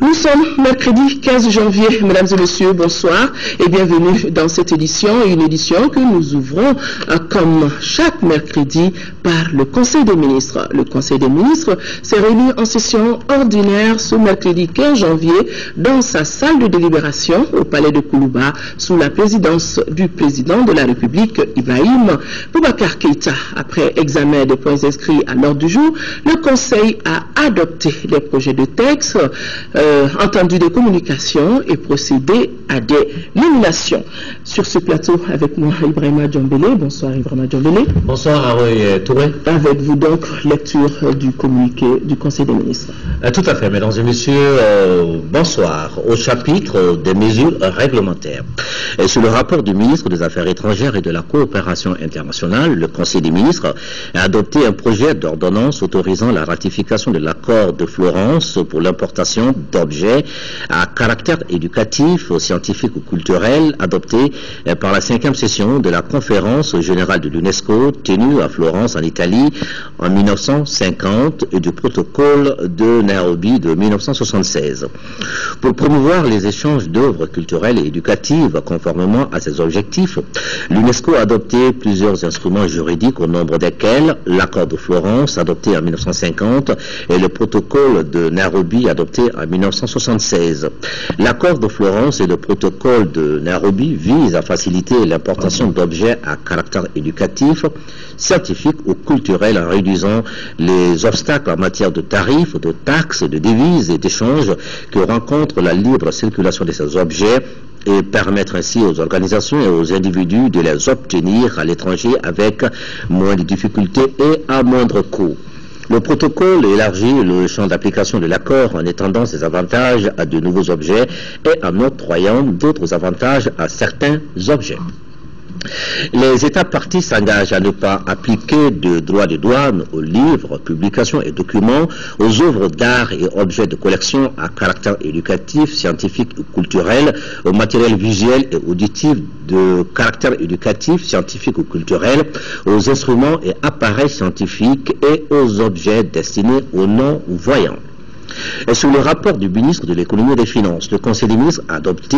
Nous sommes mercredi 15 janvier, mesdames et messieurs, bonsoir et bienvenue dans cette édition, une édition que nous ouvrons comme chaque mercredi par le Conseil des ministres. Le Conseil des ministres s'est réuni en session ordinaire ce mercredi 15 janvier dans sa salle de délibération au palais de Koulouba sous la présidence du président de la République, Ibrahim Boubacar Keïta. Après examen des points inscrits à l'ordre du jour, le Conseil a adopté les projets de texte, entendu des communications et procédé à des nominations. Sur ce plateau, avec moi, Ibrahima Djambélé. Bonsoir, Ibrahima Djambélé. Bonsoir, Aroy Touré. Avec vous donc, lecture du communiqué du Conseil des ministres. Tout à fait, mesdames et messieurs, bonsoir. Au chapitre des mesures réglementaires. Sur le rapport du ministre des Affaires étrangères et de la coopération internationale, le Conseil des ministres a adopté un projet d'ordonnance autorisant la ratification de l'accord de Florence pour l'importation d'objets à caractère éducatif, scientifique ou culturel adopté par la 5e session de la conférence générale de l'UNESCO tenue à Florence en Italie en 1950 et du protocole de Nairobi de 1976. Pour promouvoir les échanges d'œuvres culturelles et éducatives conformément à ces objectifs, l'UNESCO a adopté plusieurs instruments juridiques au nombre desquels l'accord de Florence adopté en 1950 et le protocole de Nairobi adopté en 1976. L'accord de Florence et le protocole de Nairobi visent à faciliter l'importation d'objets à caractère éducatif, scientifique ou culturel en réduisant les obstacles en matière de tarifs, de taxes, de devises et d'échanges que rencontre la libre circulation de ces objets et permettre ainsi aux organisations et aux individus de les obtenir à l'étranger avec moins de difficultés et à moindre coût. Le protocole élargit le champ d'application de l'accord en étendant ses avantages à de nouveaux objets et en octroyant d'autres avantages à certains objets. Les États parties s'engagent à ne pas appliquer de droits de douane aux livres, publications et documents, aux œuvres d'art et objets de collection à caractère éducatif, scientifique ou culturel, aux matériels visuels et auditifs de caractère éducatif, scientifique ou culturel, aux instruments et appareils scientifiques et aux objets destinés aux non-voyants. Et sur le rapport du ministre de l'économie et des finances, le Conseil des ministres a adopté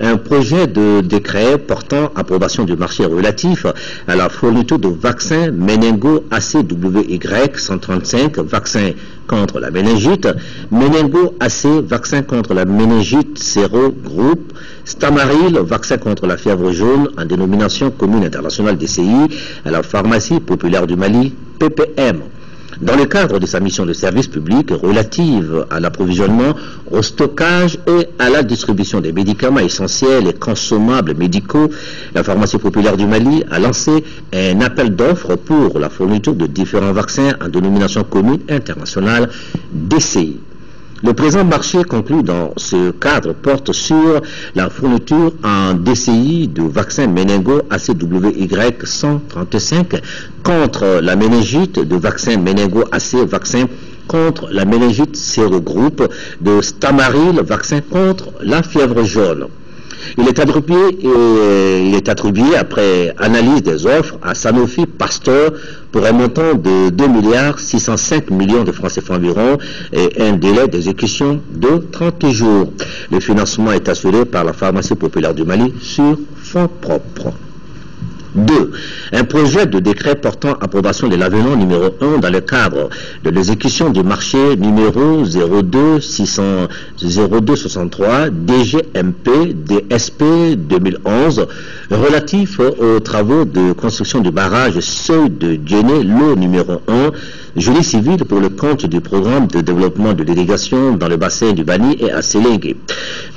un projet de décret portant approbation du marché relatif à la fourniture de vaccins méningo-ACWY 135, vaccin contre la méningite, méningo-AC, vaccin contre la méningite sérogroupe, Stamaril, vaccin contre la fièvre jaune en dénomination commune internationale DCI à la pharmacie populaire du Mali, PPM. Dans le cadre de sa mission de service public relative à l'approvisionnement, au stockage et à la distribution des médicaments essentiels et consommables médicaux, la pharmacie populaire du Mali a lancé un appel d'offres pour la fourniture de différents vaccins en dénomination commune internationale DCI. Le présent marché conclu dans ce cadre porte sur la fourniture en DCI de vaccins méningo-ACWY 135 contre la méningite, de vaccins méningo-AC, vaccin contre la méningite sérogroupe, de Stamaril, vaccin contre la fièvre jaune. Il est attribué après analyse des offres à Sanofi Pasteur pour un montant de 2,605 milliards de francs CFA environ et un délai d'exécution de 30 jours. Le financement est assuré par la pharmacie populaire du Mali sur fonds propres. 2. Un projet de décret portant approbation de l'avenant numéro 1 dans le cadre de l'exécution du marché numéro 0263 DGMP DSP 2011 relatif aux travaux de construction du barrage Seuil de Djéné, lot numéro 1, génie civil pour le compte du programme de développement de l'irrigation dans le bassin du Bani et à Sélégué.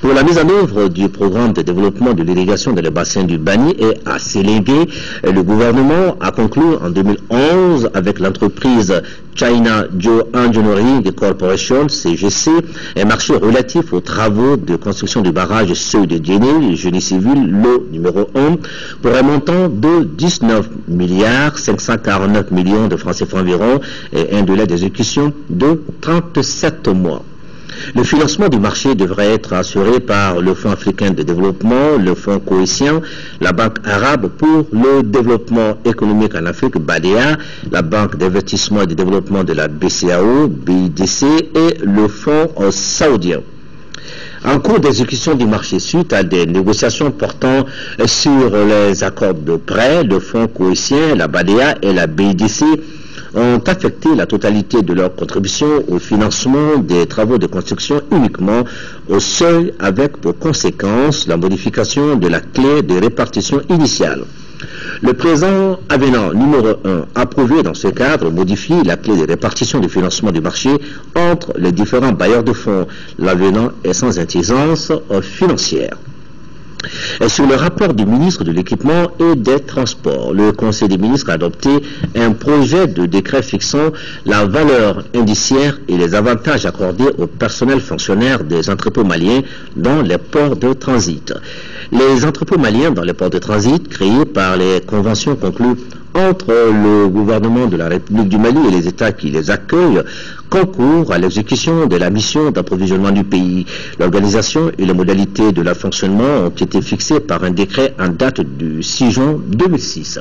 Pour la mise en œuvre du programme de développement de l'irrigation dans le bassin du Bani et à Sélégué, le gouvernement a conclu en 2011 avec l'entreprise China Joe Engineering Corporation, CGC, un marché relatif aux travaux de construction du barrage Seuil de Djéné, génie civil, lot numéro 1, pour un montant de 19,549 millions de francs CFA environ et un délai d'exécution de 37 mois. Le financement du marché devrait être assuré par le Fonds africain de développement, le Fonds cohésion, la Banque arabe pour le développement économique en Afrique, BADEA, la Banque d'investissement et de développement de la BCAO, BIDC et le Fonds saoudien. En cours d'exécution du marché suite à des négociations portant sur les accords de prêt, le Fonds cohésion, la BADEA et la BIDC ont affecté la totalité de leur contribution au financement des travaux de construction uniquement au seuil, avec pour conséquence la modification de la clé de répartition initiale. Le présent avenant numéro 1, approuvé dans ce cadre, modifie la clé de répartition du financement du marché entre les différents bailleurs de fonds. L'avenant est sans incidence financière. Et sur le rapport du ministre de l'Équipement et des Transports, le Conseil des ministres a adopté un projet de décret fixant la valeur indiciaire et les avantages accordés au personnel fonctionnaire des entrepôts maliens dans les ports de transit. Les entrepôts maliens dans les ports de transit, créés par les conventions conclues entre le gouvernement de la République du Mali et les États qui les accueillent, concourent à l'exécution de la mission d'approvisionnement du pays. L'organisation et les modalités de leur fonctionnement ont été fixées par un décret en date du 6 juin 2006.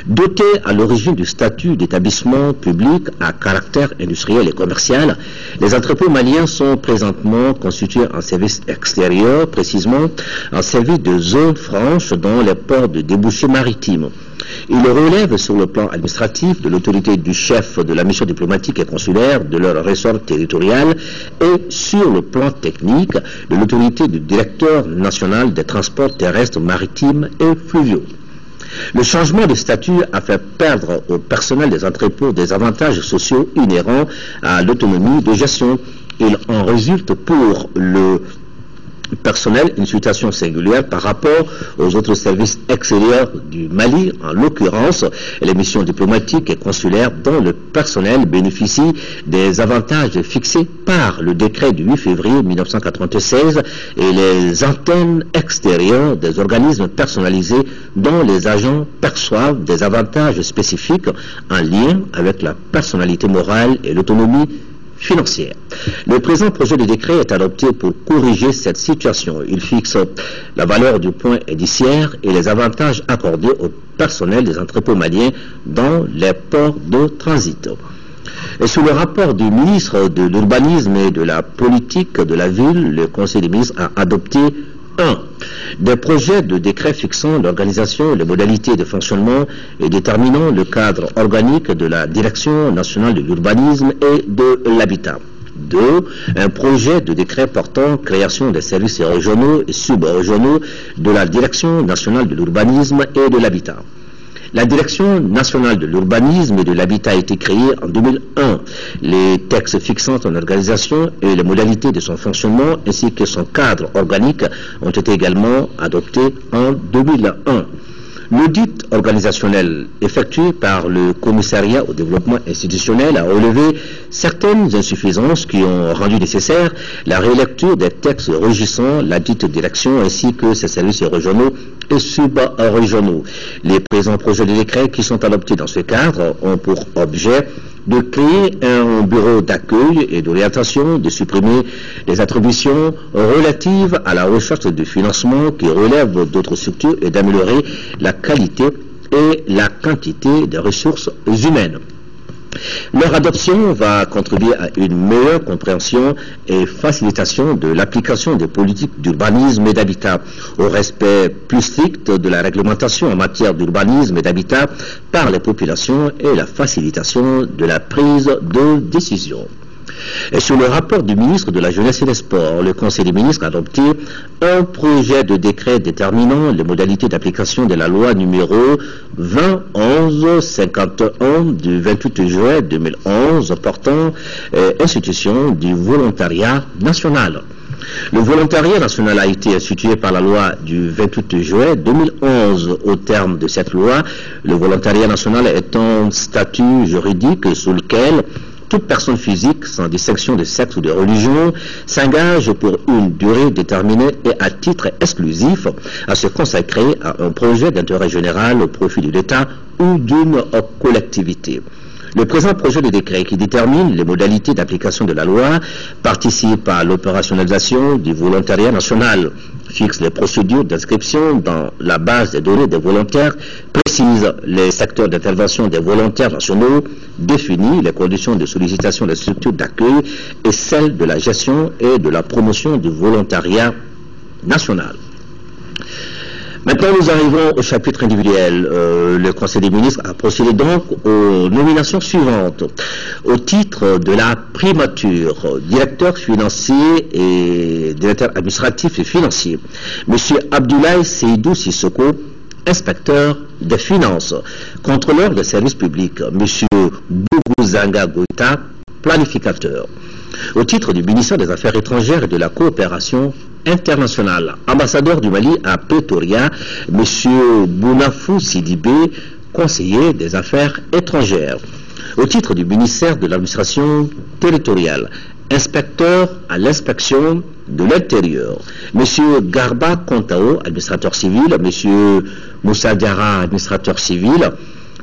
Doté à l'origine du statut d'établissement public à caractère industriel et commercial, les entrepôts maliens sont présentement constitués en service extérieur, précisément en service de zone franche dans les ports de débouchés maritimes. Il relève sur le plan administratif de l'autorité du chef de la mission diplomatique et consulaire de leur ressort territorial et sur le plan technique de l'autorité du directeur national des transports terrestres, maritimes et fluviaux. Le changement de statut a fait perdre au personnel des entrepôts des avantages sociaux inhérents à l'autonomie de gestion. Il en résulte pour le personnel une situation singulière par rapport aux autres services extérieurs du Mali, en l'occurrence les missions diplomatiques et consulaires dont le personnel bénéficie des avantages fixés par le décret du 8 février 1996 et les antennes extérieures des organismes personnalisés dont les agents perçoivent des avantages spécifiques en lien avec la personnalité morale et l'autonomie financière. Le présent projet de décret est adopté pour corriger cette situation. Il fixe la valeur du point indiciaire et les avantages accordés au personnel des entrepôts maliens dans les ports de transit. Et sous le rapport du ministre de l'Urbanisme et de la Politique de la Ville, le Conseil des ministres a adopté 1. Des projets de décret fixant l'organisation, les modalités de fonctionnement et déterminant le cadre organique de la Direction nationale de l'urbanisme et de l'habitat. 2. Un projet de décret portant création des services régionaux et subrégionaux de la Direction nationale de l'urbanisme et de l'habitat. La Direction nationale de l'urbanisme et de l'habitat a été créée en 2001. Les textes fixant son organisation et les modalités de son fonctionnement ainsi que son cadre organique ont été également adoptés en 2001. L'audit organisationnel effectué par le commissariat au développement institutionnel a relevé certaines insuffisances qui ont rendu nécessaire la rélecture des textes régissant la dite direction ainsi que ses services régionaux et sub-régionaux. Les présents projets de décret qui sont adoptés dans ce cadre ont pour objet de créer un bureau d'accueil et d'orientation, de supprimer les attributions relatives à la recherche de financement qui relèvent d'autres structures et d'améliorer la qualité et la quantité des ressources humaines. Leur adoption va contribuer à une meilleure compréhension et facilitation de l'application des politiques d'urbanisme et d'habitat, au respect plus strict de la réglementation en matière d'urbanisme et d'habitat par les populations et la facilitation de la prise de décision. Et sur le rapport du ministre de la Jeunesse et des Sports, le Conseil des ministres a adopté un projet de décret déterminant les modalités d'application de la loi numéro 2011-51 du 28 juin 2011 portant institution du volontariat national. Le volontariat national a été institué par la loi du 28 juin 2011. Au terme de cette loi, le volontariat national est un statut juridique sous lequel toute personne physique, sans distinction de sexe ou de religion, s'engage pour une durée déterminée et à titre exclusif à se consacrer à un projet d'intérêt général au profit de l'État ou d'une collectivité. Le présent projet de décret qui détermine les modalités d'application de la loi participe à l'opérationnalisation du volontariat national, fixe les procédures d'inscription dans la base des données des volontaires, précise les secteurs d'intervention des volontaires nationaux, définit les conditions de sollicitation des structures d'accueil et celles de la gestion et de la promotion du volontariat national. Maintenant, nous arrivons au chapitre individuel. Le Conseil des ministres a procédé donc aux nominations suivantes. Au titre de la primature, directeur financier et directeur administratif et financier, M. Abdoulaye Seydou Sissoko, inspecteur des finances, contrôleur des services publics, M. Bougou-Zanga Goïta, planificateur. Au titre du ministère des Affaires étrangères et de la coopération internationale, ambassadeur du Mali à Pretoria, M. Bounafou Sidibé, conseiller des Affaires étrangères. Au titre du ministère de l'administration territoriale, inspecteur à l'inspection de l'intérieur, M. Garba Kontao, administrateur civil, M. Moussa Diara, administrateur civil,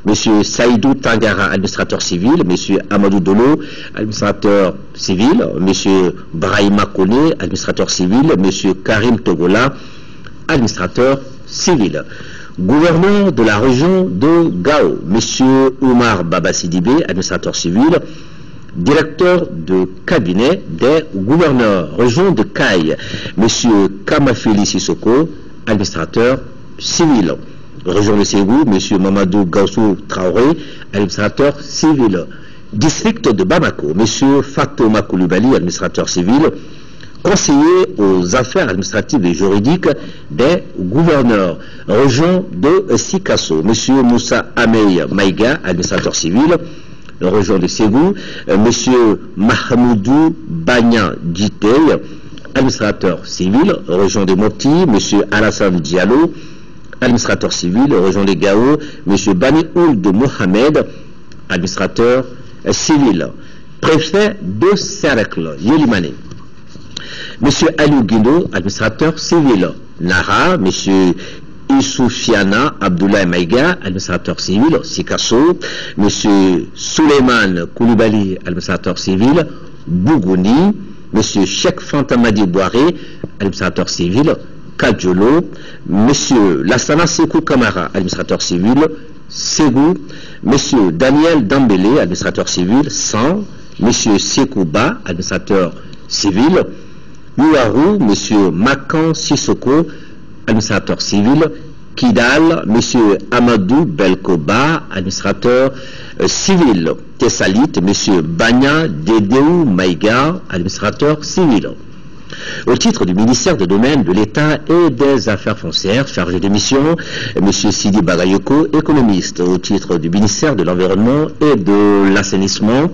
M. Saïdou Tangara, administrateur civil, M. Amadou Dolo, administrateur civil, M. Brahima Kone, administrateur civil, M. Karim Togola, administrateur civil. Gouverneur de la région de Gao, M. Oumar Babasidibé, administrateur civil. Directeur de cabinet des gouverneurs, région de Caille, M. Kamafeli Sissoko, administrateur civil. Région de Ségou, M. Mamadou Gaussou Traoré, administrateur civil. District de Bamako, M. Fatouma Koulibaly, administrateur civil. Conseiller aux affaires administratives et juridiques des gouverneurs. Région de Sikasso, M. Moussa Amey Maïga, administrateur civil. Région de Ségou, M. Mahmoudou Bagnan Djitey, administrateur civil. Région de Mopti, M. Alassane Diallo, administrateur civil. Région de Gao, M. Bani Ould Mohamed, administrateur civil. Préfet de Cercle, Yelimane. M. Aliou Guindo, administrateur civil. Nara, M. Isoufiana Abdoulaye Maïga, administrateur civil, Sikasso, M. Souleymane Koulibaly, administrateur civil, Bougouni, M. Cheikh Fantamadi Boiré, administrateur civil, Kadjolo, M. Lassana Sekou Kamara, administrateur civil, Ségou, M. Daniel Dambélé, administrateur civil, San, M. Sekouba, administrateur civil, Ouarou, M. Makan Sissoko, administrateur civil, Kidal, M. Amadou Belkoba, administrateur civil, Tessalit, M. Banya Dedeu Maïga, administrateur civil. Au titre du ministère des Domaines de l'État et des Affaires foncières, chargé de mission, M. Sidi Bagayoko, économiste. Au titre du ministère de l'Environnement et de l'Assainissement,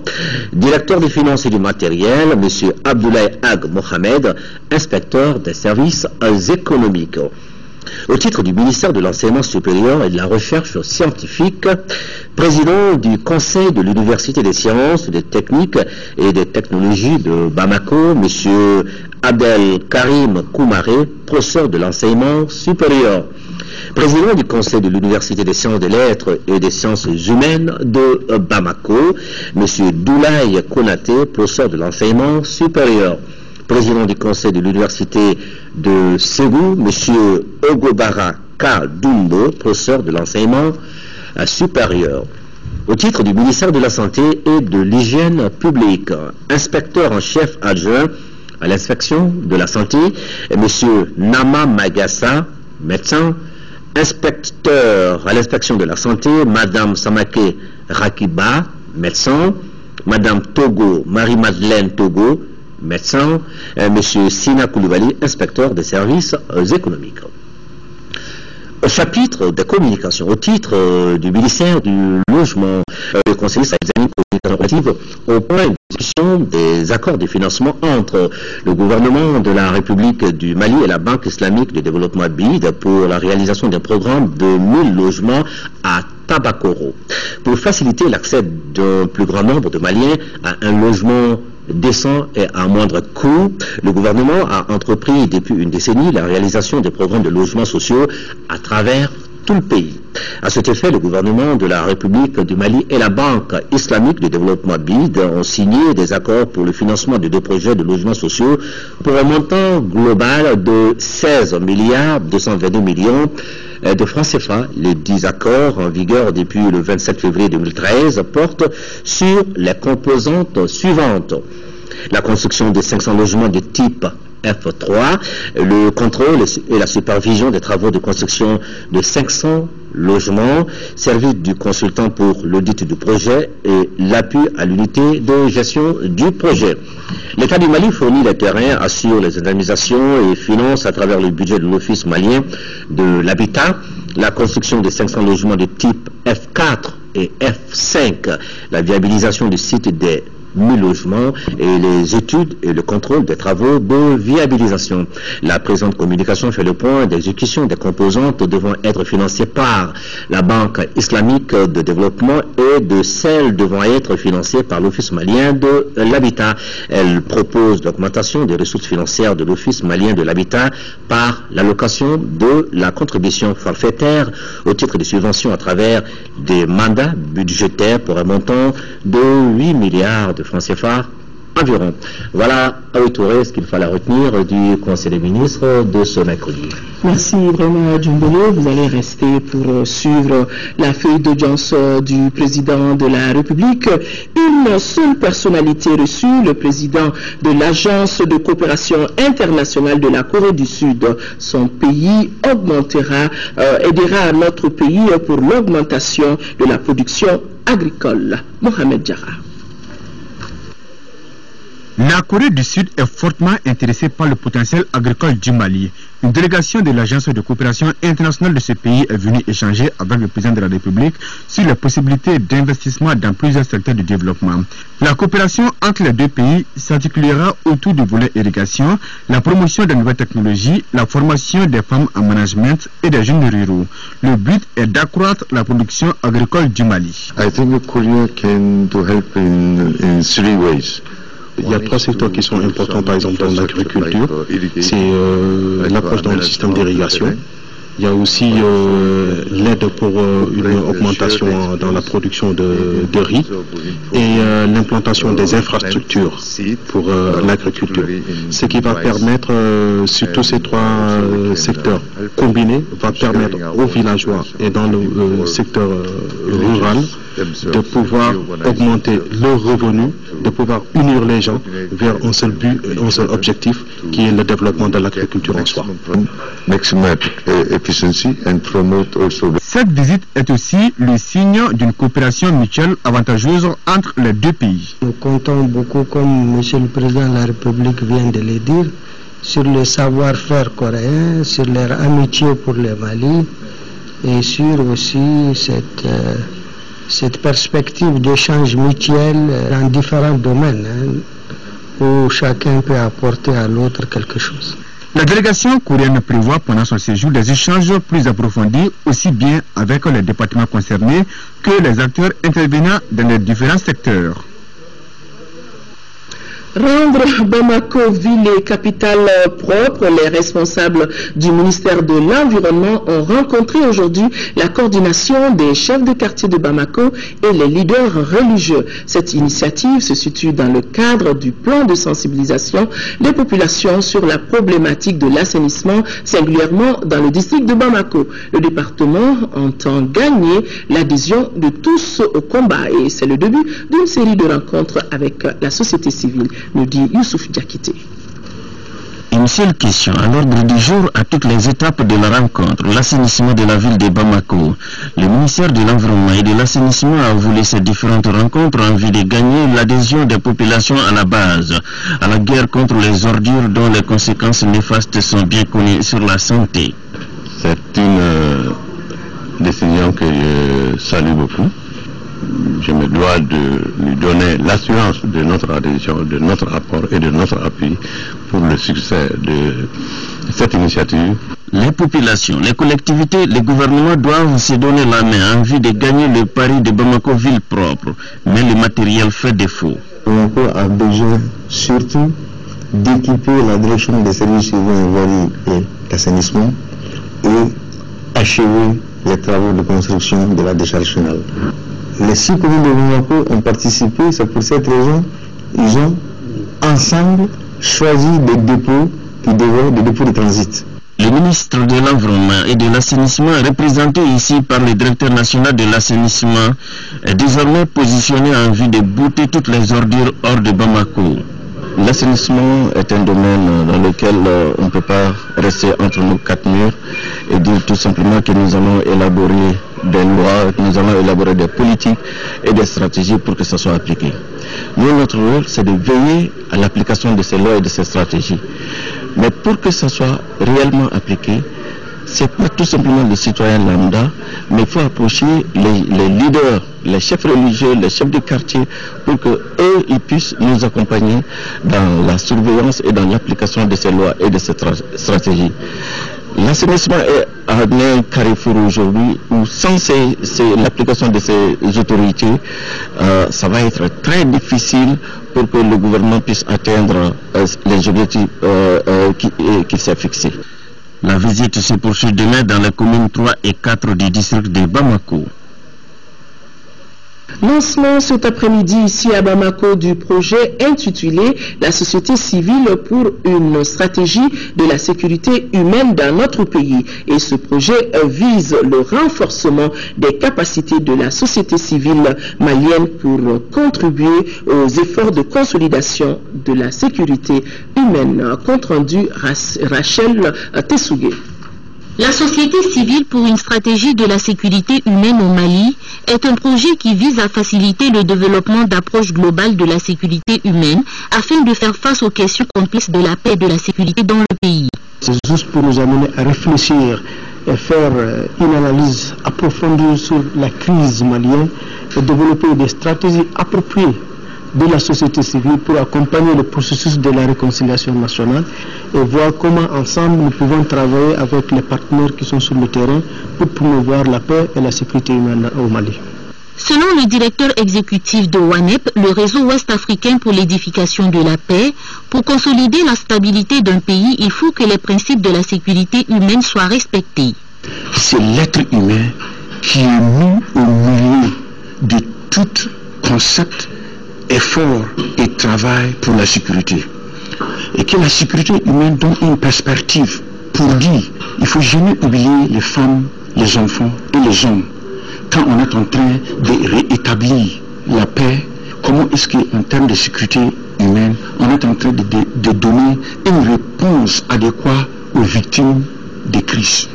directeur des finances et du matériel, M. Abdoulaye Ag Mohamed, inspecteur des services économiques. Au titre du ministère de l'Enseignement supérieur et de la Recherche scientifique, président du Conseil de l'Université des sciences, des techniques et des technologies de Bamako, M. Abdel Karim Koumaré, professeur de l'enseignement supérieur. Président du Conseil de l'Université des sciences des lettres et des sciences humaines de Bamako, M. Doulaye Konaté, professeur de l'enseignement supérieur. Président du Conseil de l'Université de Ségou, M. Ogobara Kadumbo, professeur de l'enseignement supérieur. Au titre du ministère de la Santé et de l'Hygiène publique, inspecteur en chef adjoint à l'inspection de la santé, M. Nama Magassa, médecin, inspecteur à l'inspection de la santé, Mme Samake Rakiba, médecin, Mme Togo, Marie-Madeleine Togo, médecin, M. Sina Koulibaly, inspecteur des services économiques. Au chapitre des communications, au titre du ministère du Logement, le conseiller examine relative au point de discussion des accords de financement entre le gouvernement de la République du Mali et la Banque islamique de développement BID pour la réalisation d'un programme de 1000 logements à Tabakoro, pour faciliter l'accès d'un plus grand nombre de Maliens à un logement décent et à moindre coût. Le gouvernement a entrepris depuis une décennie la réalisation des programmes de logements sociaux à travers tout le pays. À cet effet, le gouvernement de la République du Mali et la Banque islamique de développement BID ont signé des accords pour le financement de 2 projets de logements sociaux pour un montant global de 16 milliards 222 millions de francs CFA. Les 10 accords en vigueur depuis le 27 février 2013 portent sur les composantes suivantes: la construction de 500 logements de type F3, le contrôle et la supervision des travaux de construction de 500 logements, service du consultant pour l'audit du projet et l'appui à l'unité de gestion du projet. L'État du Mali fournit les terrains, assure les indemnisations et finance à travers le budget de l'Office malien de l'habitat la construction de 500 logements de type F4 et F5, la viabilisation du site des 1000 logements et les études et le contrôle des travaux de viabilisation. La présente communication fait le point d'exécution des composantes devant être financées par la Banque islamique de développement et de celles devant être financées par l'Office malien de l'habitat. Elle propose l'augmentation des ressources financières de l'Office malien de l'habitat par l'allocation de la contribution forfaitaire au titre de subventions à travers des mandats budgétaires pour un montant de 8 milliards de francs CFA environ. Voilà à Ouitouré ce qu'il fallait retenir du Conseil des ministres de ce mercredi. Merci vraiment Djumbolo. Vous allez rester pour suivre la feuille d'audience du président de la République. Une seule personnalité reçue, le président de l'Agence de coopération internationale de la Corée du Sud. Son pays aidera notre pays pour l'augmentation de la production agricole. Mohamed Diarra. La Corée du Sud est fortement intéressée par le potentiel agricole du Mali. Une délégation de l'Agence de coopération internationale de ce pays est venue échanger avec le président de la République sur les possibilités d'investissement dans plusieurs secteurs de développement. La coopération entre les deux pays s'articulera autour du volet irrigation, la promotion des nouvelles technologies, la formation des femmes en management et des jeunes ruraux. Le but est d'accroître la production agricole du Mali. I think Korea can help in 3 ways. Il y a 3 secteurs qui sont importants, par exemple dans l'agriculture. C'est l'approche dans le système d'irrigation. Il y a aussi l'aide pour une augmentation dans la production de riz et l'implantation des infrastructures pour l'agriculture. Ce qui va permettre, sur tous ces 3 secteurs combinés, va permettre aux villageois et dans le secteur rural de pouvoir augmenter leurs revenus, de pouvoir unir les gens vers un seul but, un seul objectif, qui est le développement de l'agriculture en soi. Cette visite est aussi le signe d'une coopération mutuelle avantageuse entre les deux pays. Nous comptons beaucoup, comme M. le Président de la République vient de le dire, sur le savoir-faire coréen, sur leur amitié pour le Mali et sur aussi cette perspective d'échange mutuel dans différents domaines où chacun peut apporter à l'autre quelque chose. La délégation coréenne prévoit pendant son séjour des échanges plus approfondis, aussi bien avec les départements concernés que les acteurs intervenant dans les différents secteurs. Rendre Bamako ville et capitale propre, les responsables du ministère de l'Environnement ont rencontré aujourd'hui la coordination des chefs de quartier de Bamako et les leaders religieux. Cette initiative se situe dans le cadre du plan de sensibilisation des populations sur la problématique de l'assainissement, singulièrement dans le district de Bamako. Le département entend gagner l'adhésion de tous au combat et c'est le début d'une série de rencontres avec la société civile, nous dit Youssouf Diakité. Une seule question à l'ordre du jour à toutes les étapes de la rencontre, l'assainissement de la ville de Bamako. Le ministère de l'Environnement et de l'Assainissement a voulu ces différentes rencontres en vue de gagner l'adhésion des populations à la base, à la guerre contre les ordures dont les conséquences néfastes sont bien connues sur la santé. C'est une décision que je salue beaucoup. Je me dois de lui donner l'assurance de notre adhésion, de notre apport et de notre appui pour le succès de cette initiative. Les populations, les collectivités, les gouvernements doivent se donner la main en vue de gagner le pari de Bamako ville propre, mais le matériel fait défaut. Bamako a besoin surtout d'équiper la direction des services civils et d'assainissement et achever les travaux de construction de la décharge finale. Les 6 communes de Bamako ont participé, c'est pour cette raison ils ont ensemble choisi des dépôts des dépôts de transit. Le ministre de l'Environnement et de l'Assainissement, représenté ici par le directeur national de l'assainissement, est désormais positionné en vue de bouter toutes les ordures hors de Bamako. L'assainissement est un domaine dans lequel on ne peut pas rester entre nos 4 murs et dire tout simplement que nous allons élaborer des lois, que nous allons élaborer des politiques et des stratégies pour que ça soit appliqué. Nous, notre rôle, c'est de veiller à l'application de ces lois et de ces stratégies. Mais pour que ça soit réellement appliqué, c'est pas tout simplement le citoyen lambda, mais il faut approcher les leaders, les chefs religieux, les chefs de quartier, pour que eux ils puissent nous accompagner dans la surveillance et dans l'application de ces lois et de ces stratégies. L'assainissement est à un carrefour aujourd'hui où sans l'application de ces autorités, ça va être très difficile pour que le gouvernement puisse atteindre les objectifs qu'il s'est fixés. La visite se poursuit demain dans les communes 3 et 4 du district de Bamako. Lancement cet après-midi ici à Bamako du projet intitulé « La société civile pour une stratégie de la sécurité humaine dans notre pays ». Et ce projet vise le renforcement des capacités de la société civile malienne pour contribuer aux efforts de consolidation de la sécurité humaine. Compte rendu Rachel Tessougué. La société civile pour une stratégie de la sécurité humaine au Mali est un projet qui vise à faciliter le développement d'approches globales de la sécurité humaine afin de faire face aux questions complexes de la paix et de la sécurité dans le pays. C'est juste pour nous amener à réfléchir et faire une analyse approfondie sur la crise malienne et développer des stratégies appropriées de la société civile pour accompagner le processus de la réconciliation nationale et voir comment ensemble nous pouvons travailler avec les partenaires qui sont sur le terrain pour promouvoir la paix et la sécurité humaine au Mali. Selon le directeur exécutif de WANEP, le réseau ouest-africain pour l'édification de la paix, pour consolider la stabilité d'un pays, il faut que les principes de la sécurité humaine soient respectés. C'est l'être humain qui est mis au milieu de tout concept, effort et travail pour la sécurité. Et que la sécurité humaine donne une perspective pour dire il ne faut jamais oublier les femmes, les enfants et les hommes. Quand on est en train de réétablir la paix, comment est-ce qu'en termes de sécurité humaine, on est en train de donner une réponse adéquate aux victimes des crises.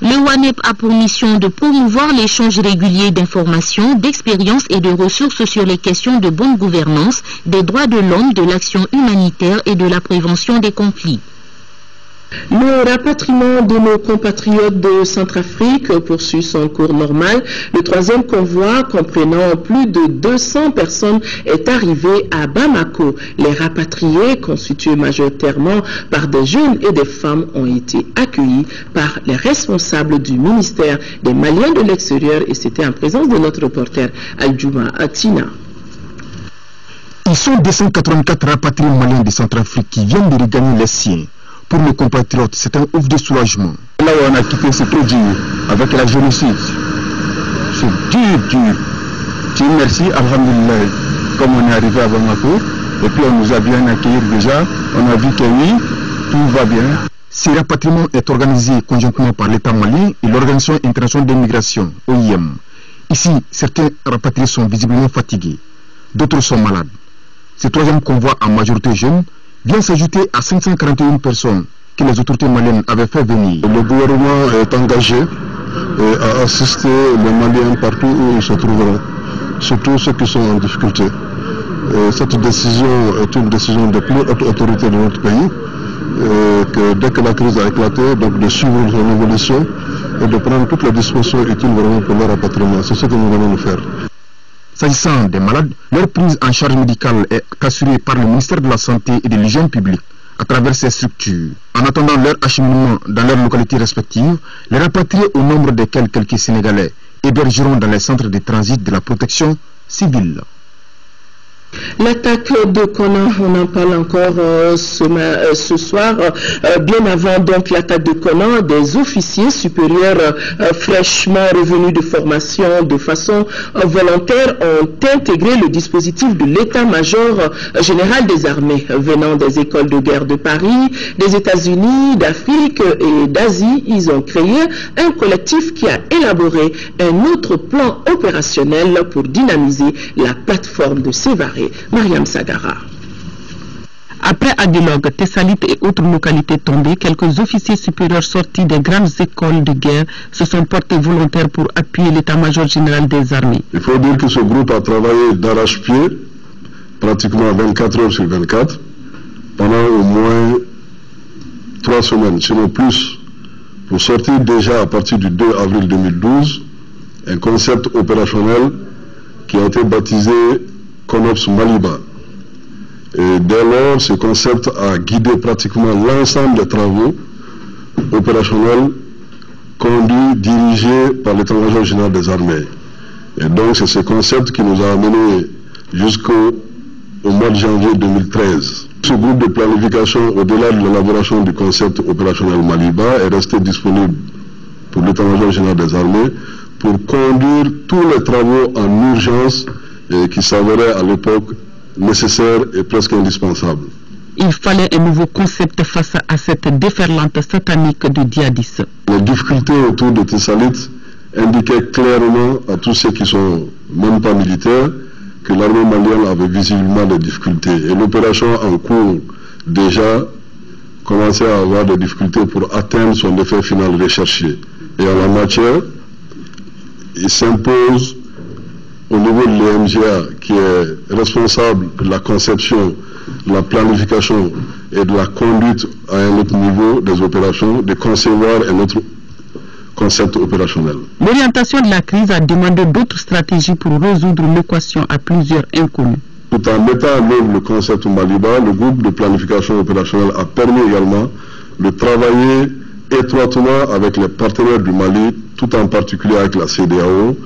Le WANEP a pour mission de promouvoir l'échange régulier d'informations, d'expériences et de ressources sur les questions de bonne gouvernance, des droits de l'homme, de l'action humanitaire et de la prévention des conflits. Le rapatriement de nos compatriotes de Centrafrique poursuit son cours normal. Le troisième convoi, comprenant plus de 200 personnes, est arrivé à Bamako. Les rapatriés, constitués majoritairement par des jeunes et des femmes, ont été accueillis par les responsables du ministère des Maliens de l'extérieur et c'était en présence de notre reporter Aldjouma Atina. Ils sont 284 rapatriés maliens de Centrafrique qui viennent de regagner les siens. Pour nos compatriotes, c'est un ouf de soulagement. Là où on a quitté, c'est trop dur, avec la génocide. C'est dur. Dieu merci, alhamdulillah, comme on est arrivé à Bamako, et puis on nous a bien accueillis déjà, on a vu que oui, tout va bien. Ce rapatriement est organisé conjointement par l'État malien et l'Organisation internationale de migration, OIM. Ici, certains rapatriés sont visiblement fatigués, d'autres sont malades. Ce troisième convoi en majorité jeune vient s'ajouter à 541 personnes que les autorités maliennes avaient fait venir. Le gouvernement est engagé à assister les Maliens partout où ils se trouveront, surtout ceux qui sont en difficulté. Cette décision est une décision de plus haute autorité de notre pays, que dès que la crise a éclaté, donc de suivre son évolution et de prendre toutes les dispositions utiles vraiment pour leur rapatriement. C'est ce que nous allons nous faire. S'agissant des malades, leur prise en charge médicale est assurée par le ministère de la Santé et de l'Hygiène publique à travers ces structures. En attendant leur acheminement dans leurs localités respectives, les rapatriés au nombre desquels quelques Sénégalais hébergeront dans les centres de transit de la protection civile. L'attaque de Kona, on en parle encore ce soir. Bien avant donc l'attaque de Kona, des officiers supérieurs fraîchement revenus de formation de façon volontaire ont intégré le dispositif de l'état-major général des armées venant des écoles de guerre de Paris, des États-Unis, d'Afrique et d'Asie. Ils ont créé un collectif qui a élaboré un autre plan opérationnel pour dynamiser la plateforme de Sévaré. Mariam Sagara. Après Aguilog, Tessalit et autres localités tombées, quelques officiers supérieurs sortis des grandes écoles de guerre se sont portés volontaires pour appuyer l'état-major général des armées. Il faut dire que ce groupe a travaillé d'arrache-pied, pratiquement 24 heures sur 24, pendant au moins 3 semaines, sinon plus, pour sortir déjà à partir du 2 avril 2012 un concept opérationnel qui a été baptisé CONOPS Maliba. Et dès lors, ce concept a guidé pratiquement l'ensemble des travaux opérationnels conduits, dirigés par l'état-major général des armées. Et donc, c'est ce concept qui nous a amenés jusqu'au mois de janvier 2013. Ce groupe de planification, au-delà de l'élaboration du concept opérationnel Maliba, est resté disponible pour l'état-major général des armées pour conduire tous les travaux en urgence qui s'avéraient à l'époque nécessaires et presque indispensables. Il fallait un nouveau concept face à cette déferlante satanique du djihadisme. Les difficultés autour de Tessalit indiquaient clairement à tous ceux qui sont même pas militaires que l'armée malienne avait visiblement des difficultés. Et l'opération en cours déjà commençait à avoir des difficultés pour atteindre son effet final recherché. Et en la matière, il s'impose au niveau de l'EMGA, qui est responsable de la conception, de la planification et de la conduite à un autre niveau des opérations, de concevoir un autre concept opérationnel. L'orientation de la crise a demandé d'autres stratégies pour résoudre l'équation à plusieurs inconnus. Tout en mettant en œuvre le concept Maliba, le groupe de planification opérationnelle a permis également de travailler étroitement avec les partenaires du Mali, tout en particulier avec la CEDEAO,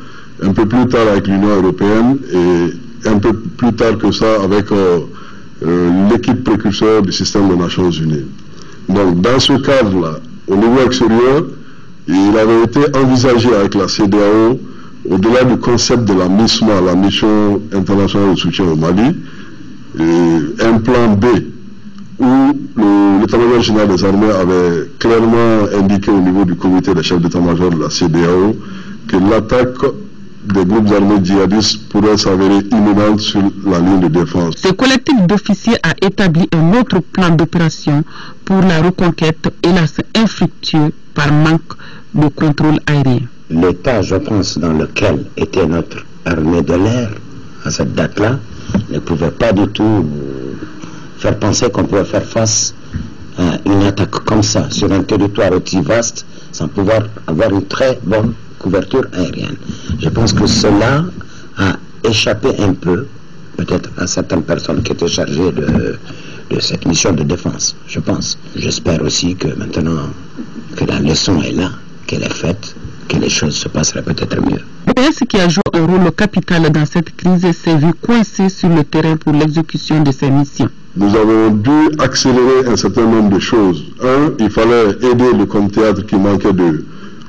un peu plus tard avec l'Union européenne et un peu plus tard que ça avec l'équipe précurseur du système des Nations Unies. Donc dans ce cadre-là, au niveau extérieur, il avait été envisagé avec la CEDEAO, au-delà du concept de la MISMA, la Mission internationale de soutien au Mali, un plan B où l'état-major général des armées avait clairement indiqué au niveau du comité des chefs d'état-major de la CEDEAO que l'attaque des groupes armés djihadistes pourrait s'avérer imminente sur la ligne de défense. Ce collectif d'officiers a établi un autre plan d'opération pour la reconquête, hélas infructueux par manque de contrôle aérien. L'état, je pense, dans lequel était notre armée de l'air à cette date-là, ne pouvait pas du tout faire penser qu'on pouvait faire face à une attaque comme ça sur un territoire aussi vaste sans pouvoir avoir une très bonne couverture aérienne. Je pense que cela a échappé un peu, peut-être à certaines personnes qui étaient chargées de cette mission de défense, je pense. J'espère aussi que maintenant que la leçon est là, qu'elle est faite, que les choses se passeraient peut-être mieux. l'OPS qui a joué un rôle capital dans cette crise s'est vu coincé sur le terrain pour l'exécution de ses missions. Nous avons dû accélérer un certain nombre de choses. Un, il fallait aider le Comthéâtre qui manquait de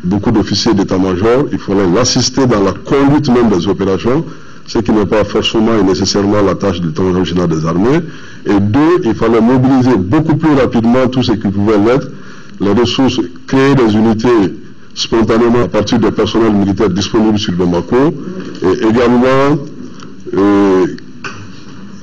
beaucoup d'officiers d'état-major. Il fallait l'assister dans la conduite même des opérations, ce qui n'est pas forcément et nécessairement la tâche du l'état-major général des armées. Et deux, il fallait mobiliser beaucoup plus rapidement tout ce qui pouvait l'être, les ressources, créer des unités spontanément à partir des personnels militaires disponibles sur Bamako, et également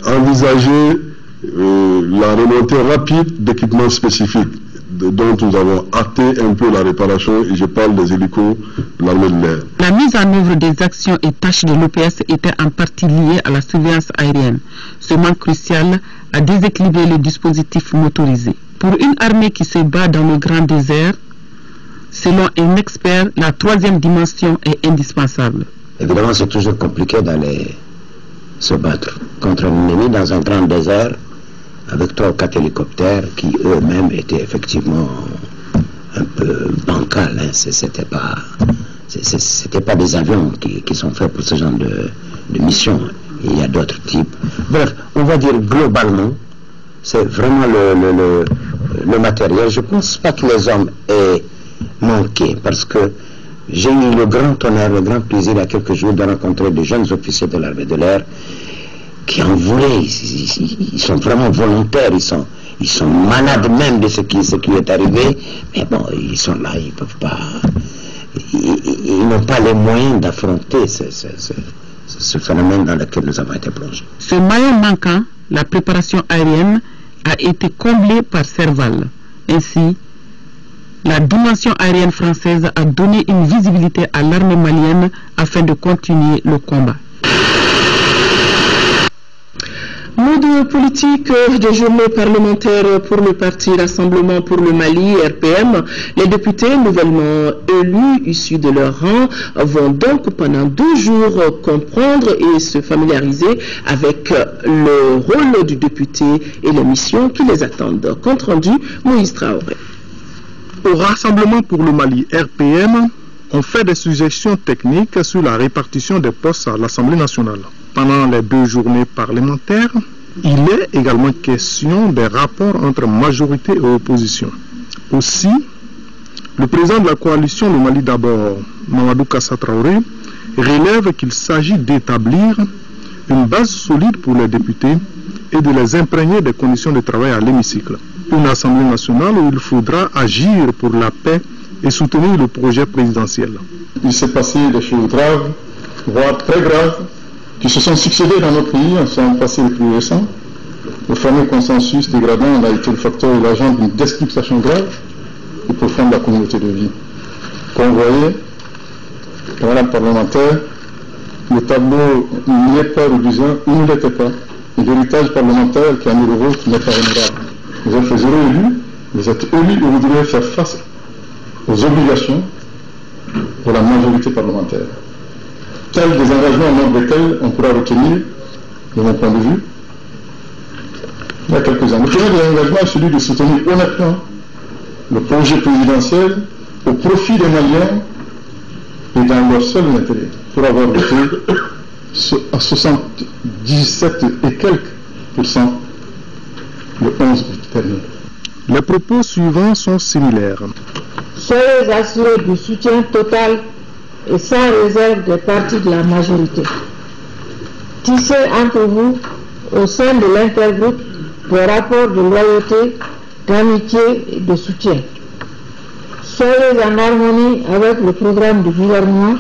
envisager la remontée rapide d'équipements spécifiques dont nous avons hâté un peu la réparation, et je parle des hélicos de l'armée de l'air. La mise en œuvre des actions et tâches de l'OPS était en partie liée à la surveillance aérienne. Ce manque crucial a déséquilibré le dispositif motorisé. Pour une armée qui se bat dans le grand désert, selon un expert, la troisième dimension est indispensable. Évidemment, c'est toujours compliqué d'aller se battre contre un ennemi dans un grand désert avec 3 ou 4 hélicoptères qui eux-mêmes étaient effectivement un peu bancals. Hein. C'était pas des avions qui sont faits pour ce genre de mission. il y a d'autres types. Bref, on va dire globalement, c'est vraiment le matériel. Je ne pense pas que les hommes aient manqué, parce que j'ai eu le grand honneur, le grand plaisir il y a quelques jours de rencontrer des jeunes officiers de l'armée de l'air qui en voulaient, ils sont vraiment volontaires, ils sont malades même de ce qui est arrivé, mais bon, ils sont là, ils peuvent pas, ils n'ont pas les moyens d'affronter ce phénomène dans lequel nous avons été plongés. Ce maillon manquant, la préparation aérienne, a été comblée par Serval. Ainsi, la dimension aérienne française a donné une visibilité à l'armée malienne afin de continuer le combat. Mode politique de journée parlementaire pour le parti Rassemblement pour le Mali, RPM. Les députés nouvellement élus issus de leur rang vont donc pendant 2 jours comprendre et se familiariser avec le rôle du député et les missions qui les attendent. Compte rendu, Moïse Traoré. Au Rassemblement pour le Mali, RPM, on fait des suggestions techniques sur la répartition des postes à l'Assemblée nationale. Pendant les 2 journées parlementaires, il est également question des rapports entre majorité et opposition. Aussi, le président de la coalition Le Mali d'abord, Mamadou Kassa Traoré, relève qu'il s'agit d'établir une base solide pour les députés et de les imprégner des conditions de travail à l'hémicycle. Une Assemblée nationale où il faudra agir pour la paix et soutenir le projet présidentiel. Il s'est passé des choses graves, voire très graves, qui se sont succédés dans notre pays en son passé le plus récent. Le fameux consensus dégradant a été le facteur et l'agent d'une déstructuration grave et profonde de la communauté de vie. Comme vous voyez, dans la parlementaire, le tableau n'est pas reluisant, il ne l'était pas. Et l'héritage parlementaire qui a mis le vôtre n'est pas honorable. Vous êtes les heureux élus, vous êtes élus et vous devez faire face aux obligations de la majorité parlementaire. Quels des engagements au nombre desquels on pourra retenir, de mon point de vue, il y a quelques-uns. Le premier des engagements est celui de soutenir honnêtement le projet présidentiel au profit des Maliens et dans leur seul intérêt, pour avoir voté à 77 et quelques % le 11 août dernier. Les propos suivants sont similaires. Soyez assurés du soutien total et sans réserve des partis de la majorité. Tissez entre vous, au sein de l'intergroupe, des rapports de loyauté, d'amitié et de soutien. Soyez en harmonie avec le programme du gouvernement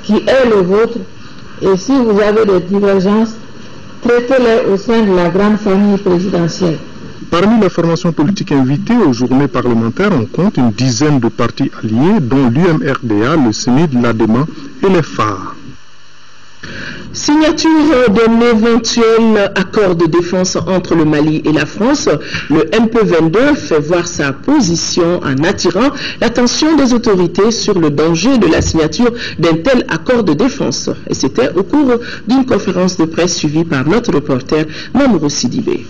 qui est le vôtre, et si vous avez des divergences, traitez-les au sein de la grande famille présidentielle. Parmi les formations politiques invitées aux journées parlementaires, on compte une dizaine de partis alliés, dont l'UMRDA, le CENID, l'ADEMA et les FAR. Signature d'un éventuel accord de défense entre le Mali et la France, le MP22 fait voir sa position en attirant l'attention des autorités sur le danger de la signature d'un tel accord de défense. Et c'était au cours d'une conférence de presse suivie par notre reporter Mamourou Sidibé.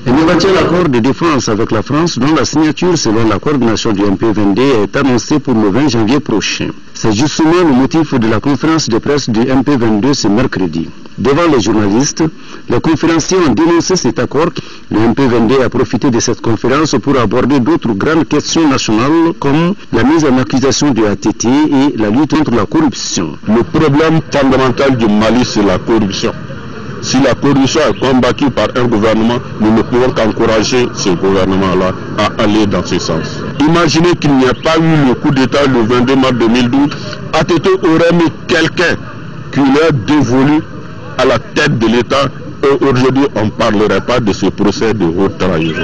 Un éventuel accord de défense avec la France, dont la signature selon la coordination du MP22 est annoncée pour le 20 janvier prochain. C'est justement le motif de la conférence de presse du MP22 ce mercredi. Devant les journalistes, les conférenciers ont dénoncé cet accord. Le MP22 a profité de cette conférence pour aborder d'autres grandes questions nationales comme la mise en accusation du ATT et la lutte contre la corruption. Le problème fondamental du Mali, c'est la corruption. Si la corruption est combattue par un gouvernement, nous ne pouvons qu'encourager ce gouvernement-là à aller dans ce sens. Imaginez qu'il n'y a pas eu le coup d'État le 22 mars 2012. ATT aurait mis quelqu'un qui leur dévolu à la tête de l'État et aujourd'hui on ne parlerait pas de ce procès de haute trahison.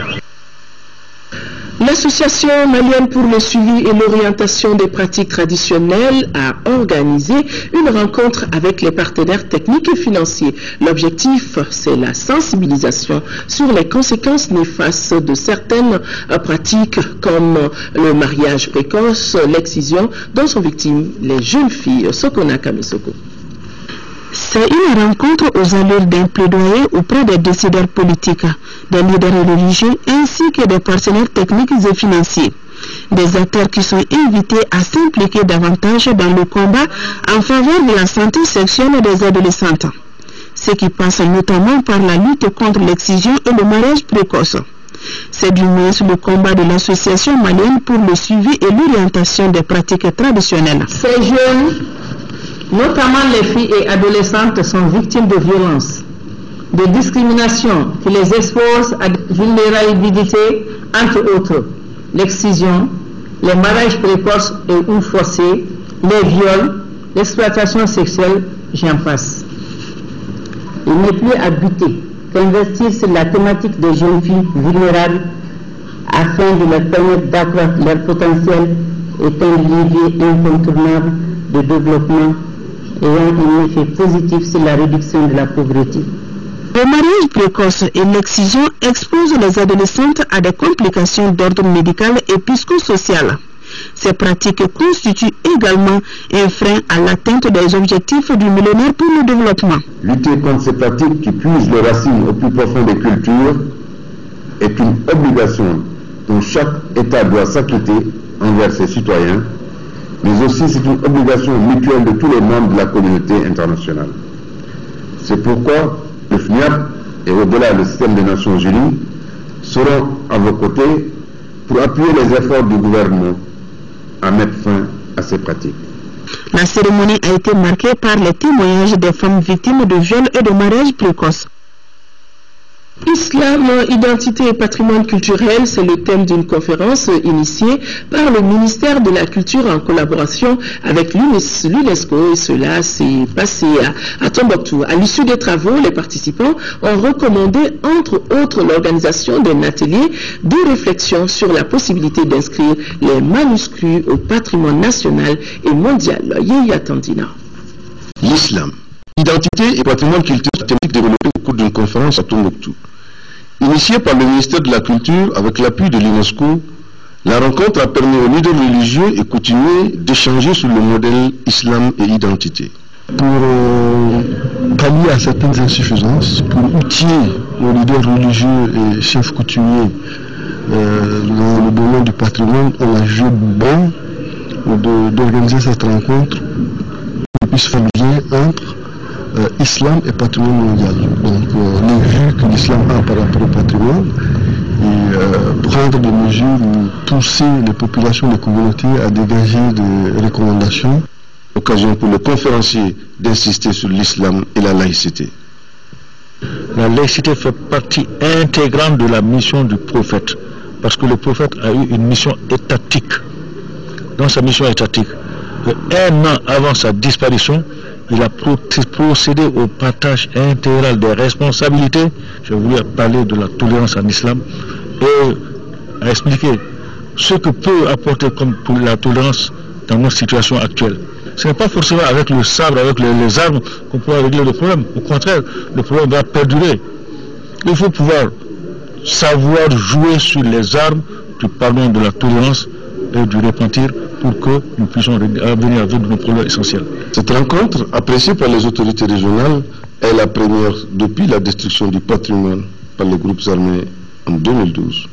L'Association malienne pour le suivi et l'orientation des pratiques traditionnelles a organisé une rencontre avec les partenaires techniques et financiers. L'objectif, c'est la sensibilisation sur les conséquences néfastes de certaines pratiques comme le mariage précoce, l'excision, dont sont victimes les jeunes filles. Sokona Kamisoko. C'est une rencontre aux allures d'un plaidoyer auprès des décideurs politiques, des leaders religieux ainsi que des partenaires techniques et financiers. Des acteurs qui sont invités à s'impliquer davantage dans le combat en faveur de la santé sexuelle des adolescentes. ce qui passe notamment par la lutte contre l'excision et le mariage précoce. C'est du moins le combat de l'association malienne pour le suivi et l'orientation des pratiques traditionnelles. Ces jeunes, notamment les filles et adolescentes, sont victimes de violences, de discrimination qui les expose à des vulnérabilités, entre autres l'excision, les mariages précoces et ou forcés, les viols, l'exploitation sexuelle, j'en passe. Il n'est plus à buter qu'investir sur la thématique des jeunes filles vulnérables afin de leur permettre d'accroître leur potentiel est un levier incontournable de développement ayant un effet positif sur la réduction de la pauvreté. Le mariage précoce et l'excision exposent les adolescentes à des complications d'ordre médical et psychosocial. Ces pratiques constituent également un frein à l'atteinte des objectifs du millénaire pour le développement. Lutter contre ces pratiques qui puisent les racines au plus profond des cultures est une obligation dont chaque État doit s'acquitter envers ses citoyens, mais aussi c'est une obligation mutuelle de tous les membres de la communauté internationale. C'est pourquoi le FNIAP et au-delà le système des Nations Unies seront à vos côtés pour appuyer les efforts du gouvernement à mettre fin à ces pratiques. La cérémonie a été marquée par les témoignages des femmes victimes de viols et de mariage précoce. Islam, identité et patrimoine culturel, c'est le thème d'une conférence initiée par le ministère de la Culture en collaboration avec l'UNESCO, et cela s'est passé à Tombouctou. À l'issue des travaux, les participants ont recommandé entre autres l'organisation d'un atelier de réflexion sur la possibilité d'inscrire les manuscrits au patrimoine national et mondial. Yéya Tandina. L'islam, identité et patrimoine culturel, thématique développée au cours d'une conférence à Tombouctou. Initiée par le ministère de la Culture avec l'appui de l'UNESCO, la rencontre a permis aux leaders religieux et coutumiers d'échanger sur le modèle islam et identité. Pour pallier à certaines insuffisances, pour outiller nos leaders religieux et chefs coutumiers dans le domaine du patrimoine, on a jugé bon d'organiser cette rencontre pour qu'on puisse faire le lien entre islam et patrimoine mondial. Donc les vues que l'islam a par rapport au patrimoine et prendre des mesures ou pousser les populations, les communautés à dégager des recommandations. Occasion pour le conférencier d'insister sur l'islam et la laïcité. La laïcité fait partie intégrante de la mission du prophète, parce que le prophète a eu une mission étatique. Dans sa mission étatique, un an avant sa disparition, il a procédé au partage intégral des responsabilités. Je voulais parler de la tolérance en islam et expliquer ce que peut apporter comme la tolérance dans notre situation actuelle. Ce n'est pas forcément avec le sabre, avec les armes qu'on pourra régler le problème. Au contraire, le problème va perdurer. Il faut pouvoir savoir jouer sur les armes du pardon, de la tolérance et du repentir pour que nous puissions venir avec nos problèmes essentiels. Cette rencontre, appréciée par les autorités régionales, est la première depuis la destruction du patrimoine par les groupes armés en 2012.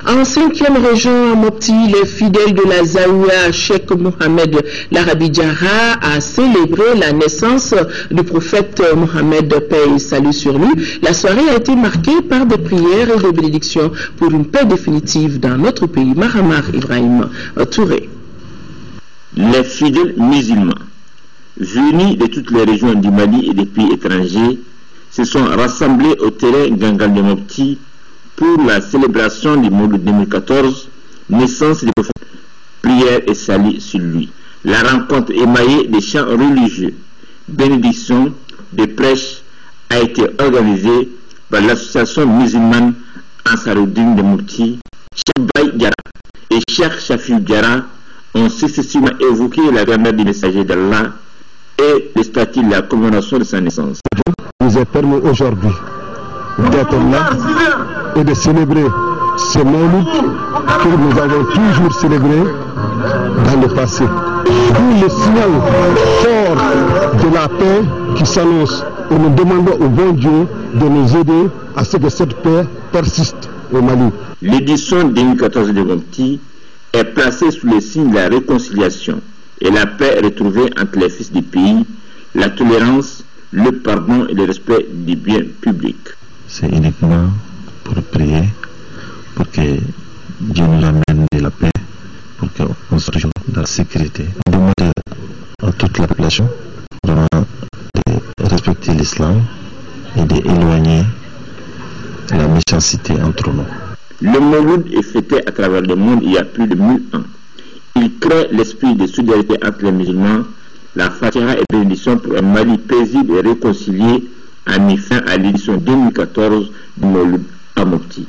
En 5e région, à Mopti, les fidèles de la Zaouia, Cheikh Mohamed Larabi Diarra, a célébré la naissance du prophète Mohamed, paix et salut sur lui. La soirée a été marquée par des prières et des bénédictions pour une paix définitive dans notre pays. Mahamar Ibrahim Touré. Les fidèles musulmans, venus de toutes les régions du Mali et des pays étrangers, se sont rassemblés au terrain Gangal de Mopti pour la célébration du Mawlid 2014, naissance du prophète, prière et salut sur lui. La rencontre émaillée des chants religieux, bénédictions, des prêches a été organisée par l'association musulmane Ansaruddin de Mopti. Cheikh Baye Diarra et Cheikh Shafi Diarra ont successivement évoqué la grandeur du messager d'Allah et le statut de la commémoration de sa naissance. Nous a permis aujourd'hui d'être là et de célébrer ce Mawlid que nous avons toujours célébré dans le passé. Tout le signal fort de la paix qui s'annonce, et nous demandons au bon Dieu de nous aider à ce que cette paix persiste au Mali. L'édition 2014 de Mopti est placée sous le signe de la réconciliation et la paix retrouvée entre les fils du pays, la tolérance, le pardon et le respect des biens publics. C'est uniquement pour prier, pour que Dieu nous amène de la paix, pour qu'on soit toujours dans la sécurité. On demande à toute la population vraiment de respecter l'islam et d'éloigner la méchanceté entre nous. Le Mawlud est fêté à travers le monde il y a plus de 1000 ans. Il crée l'esprit de solidarité entre les musulmans. La Fatiha est bénédiction pour un Mali paisible et réconcilié a mis fin à l'édition 2014 du Mawlud à Mopti.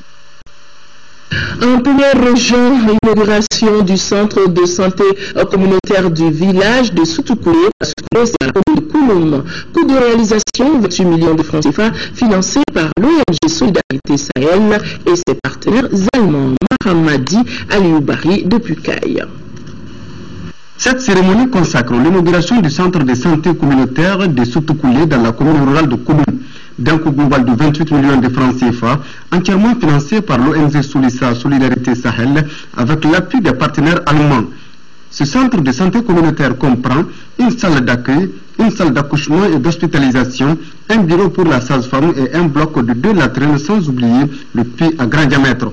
En première région, l'inauguration du centre de santé communautaire du village de Soutoukoulé, dans la commune de Kouloum. Coût de réalisation, 28 millions de francs CFA, financé par l'ONG Solidarité Sahel et ses partenaires allemands. Mahamadi Alioubari depuis Caille. Cette cérémonie consacre l'inauguration du centre de santé communautaire de Soutoukoulé dans la commune rurale de Kouloum, d'un coût global de 28 millions de francs CFA, entièrement financé par l'ONG Solissa Solidarité Sahel avec l'appui des partenaires allemands. Ce centre de santé communautaire comprend une salle d'accueil, une salle d'accouchement et d'hospitalisation, un bureau pour la sage-femme et un bloc de 2 latrines, sans oublier le puits à grand diamètre.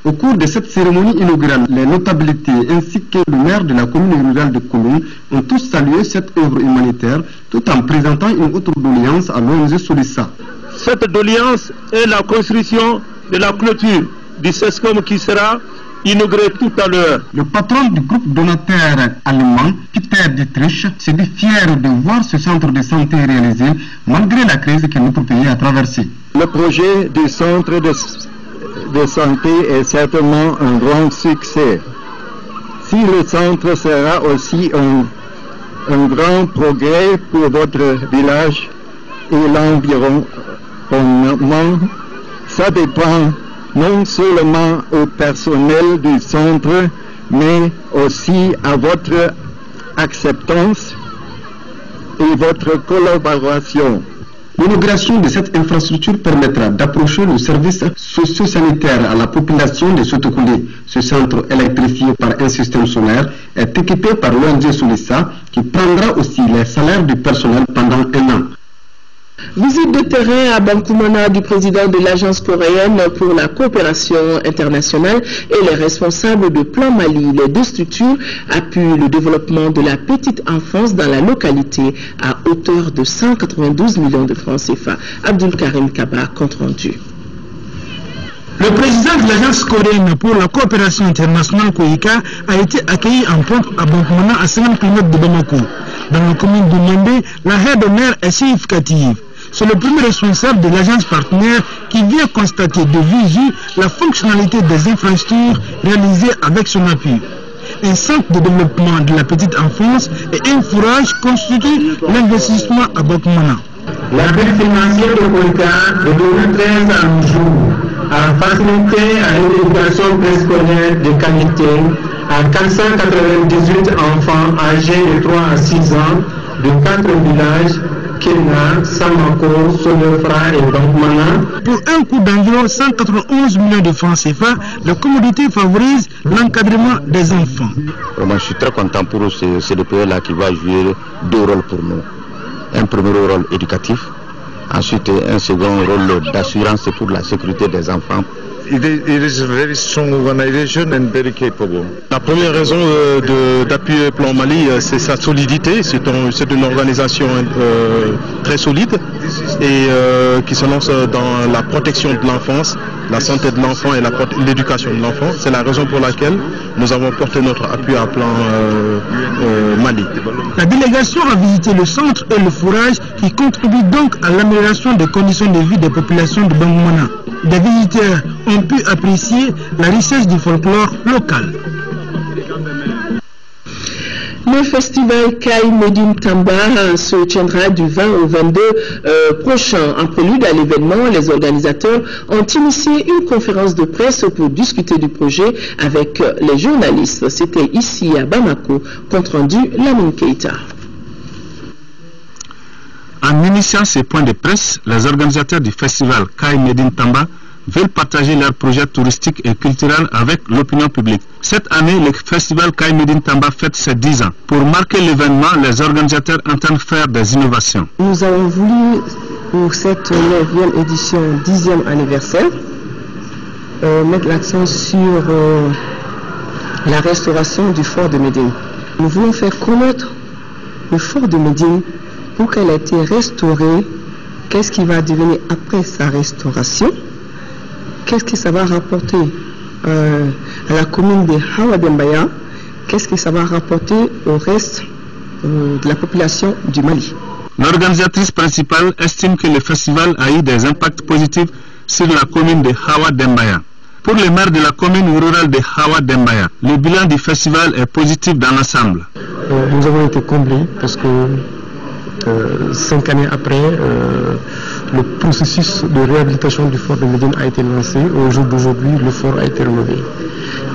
Au cours de cette cérémonie inaugurale, les notabilités ainsi que le maire de la commune rurale de Kouloum ont tous salué cette œuvre humanitaire tout en présentant une autre doléance à l'ONG Solissa. Cette doléance est la construction de la clôture du CESCOM qui sera inauguré tout à l'heure. Le patron du groupe donateur allemand, Peter Dietrich, se dit fier de voir ce centre de santé réalisé malgré la crise que notre pays a traversée. Le projet du centre de santé est certainement un grand succès. Si le centre sera aussi un grand progrès pour votre village et l'environnement, ça dépend non seulement au personnel du centre, mais aussi à votre acceptance et votre collaboration. L'inauguration de cette infrastructure permettra d'approcher le service socio-sanitaire à la population de Soutoukoulé. Ce centre électrifié par un système solaire est équipé par l'ONG Solissa qui prendra aussi les salaires du personnel pendant 1 an. Visite de terrain à Bankoumana du président de l'Agence coréenne pour la coopération internationale et les responsables de Plan Mali. Les 2 structures appuient le développement de la petite enfance dans la localité à hauteur de 192 millions de francs CFA. Abdul Karim Kaba, compte rendu. Le président de l'Agence coréenne pour la coopération internationale COICA a été accueilli en pompe à Bankoumana à 50 km de Bamako. Dans la commune de Niambé, la haie d'honneur est significative. C'est le premier responsable de l'agence partenaire qui vient constater de visu la fonctionnalité des infrastructures réalisées avec son appui. Un centre de développement de la petite enfance et un fourrage constituent l'investissement à Bankoumana. L'appui financier de COICA de 2013 à nos jours a facilité à une éducation préscolaire de qualité à 498 enfants âgés de 3 à 6 ans de 4 villages, Kena, Samako, Solefra et Bankoumana. Pour un coût d'environ 191 millions de francs CFA, la commodité favorise l'encadrement des enfants. Vraiment, je suis très content pour ce CDPE-là qui va jouer 2 rôles pour nous. Un premier rôle éducatif, ensuite un second rôle d'assurance pour la sécurité des enfants. It is a very strong organization and very capable. La première raison d'appuyer Plan Mali, c'est sa solidité. C'est une organisation très solide et qui se lance dans la protection de l'enfance, la santé de l'enfant et l'éducation de l'enfant. C'est la raison pour laquelle nous avons porté notre appui à Plan Mali. La délégation a visité le centre et le fourrage qui contribuent donc à l'amélioration des conditions de vie des populations de Bankoumana. Des visiteurs ont pu apprécier la richesse du folklore local. Le festival Kai Medine Tamba se tiendra du 20 au 22 prochain. En prélude à l'événement, les organisateurs ont initié une conférence de presse pour discuter du projet avec les journalistes. C'était ici à Bamako, compte rendu Lamine Keita. En initiant ces points de presse, les organisateurs du festival Kai Medine Tamba veulent partager leurs projets touristiques et culturels avec l'opinion publique. Cette année, le festival Kaye Médine Tamba fête ses 10 ans. Pour marquer l'événement, les organisateurs entendent faire des innovations. Nous avons voulu, pour cette 9e édition, 10e anniversaire, mettre l'accent sur la restauration du fort de Médine. Nous voulons faire connaître le fort de Médine pour qu'elle ait été restaurée. Qu'est-ce qui va devenir après sa restauration? Qu'est-ce que ça va rapporter à la commune de Hawa Dembaya? Qu'est-ce que ça va rapporter au reste de la population du Mali? L'organisatrice principale estime que le festival a eu des impacts positifs sur la commune de Hawa Dembaya. Pour les maires de la commune rurale de Hawa Dembaya, le bilan du festival est positif dans l'ensemble. Nous avons été comblés parce que 5 années après, le processus de réhabilitation du fort de Médine a été lancé. Au jour d'aujourd'hui, le fort a été rénové.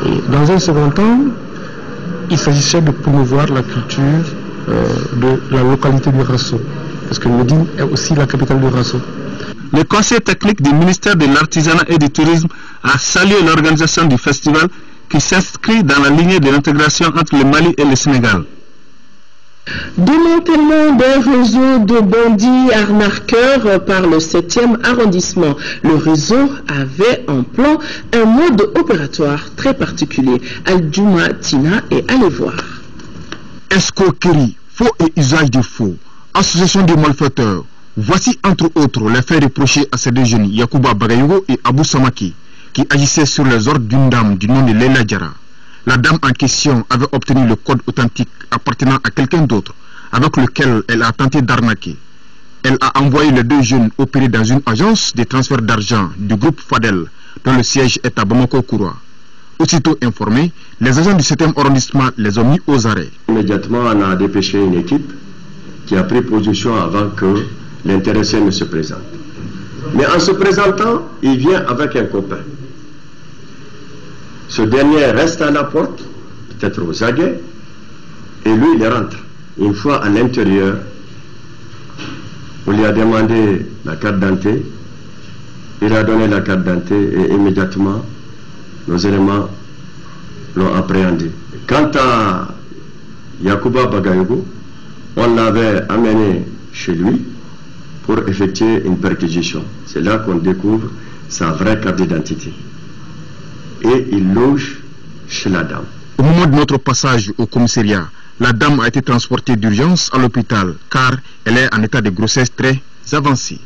Et dans un second temps, il s'agissait de promouvoir la culture de la localité du Rasso, parce que Médine est aussi la capitale du Rasso. Le conseil technique du ministère de l'Artisanat et du Tourisme a salué l'organisation du festival qui s'inscrit dans la lignée de l'intégration entre le Mali et le Sénégal. Démantèlement d'un réseau de bandits arnaqueurs par le 7e arrondissement. Le réseau avait en plan un mode opératoire très particulier. Al-Djouma Tina est allé voir. Escroquerie, faux et usage de faux, association de malfaiteurs. Voici entre autres les faits reprochés à ces deux jeunes, Yacouba Bagayogo et Abou Samaki, qui agissaient sur les ordres d'une dame du nom de Leila Diara. La dame en question avait obtenu le code authentique appartenant à quelqu'un d'autre, avec lequel elle a tenté d'arnaquer. Elle a envoyé les deux jeunes opérer dans une agence de transfert d'argent du groupe Fadel, dont le siège est à Bamako-Kouroua. Aussitôt informés, les agents du 7e arrondissement les ont mis aux arrêts. Immédiatement, on a dépêché une équipe qui a pris position avant que l'intéressé ne se présente. Mais en se présentant, il vient avec un copain. Ce dernier reste à la porte, peut-être aux aguets, et lui, il rentre. Une fois à l'intérieur, on lui a demandé la carte d'identité, il a donné la carte d'identité et immédiatement, nos éléments l'ont appréhendé. Quant à Yacouba Bagayogo, on l'avait amené chez lui pour effectuer une perquisition. C'est là qu'on découvre sa vraie carte d'identité. Et il loge chez la dame. Au moment de notre passage au commissariat, la dame a été transportée d'urgence à l'hôpital car elle est en état de grossesse très avancé.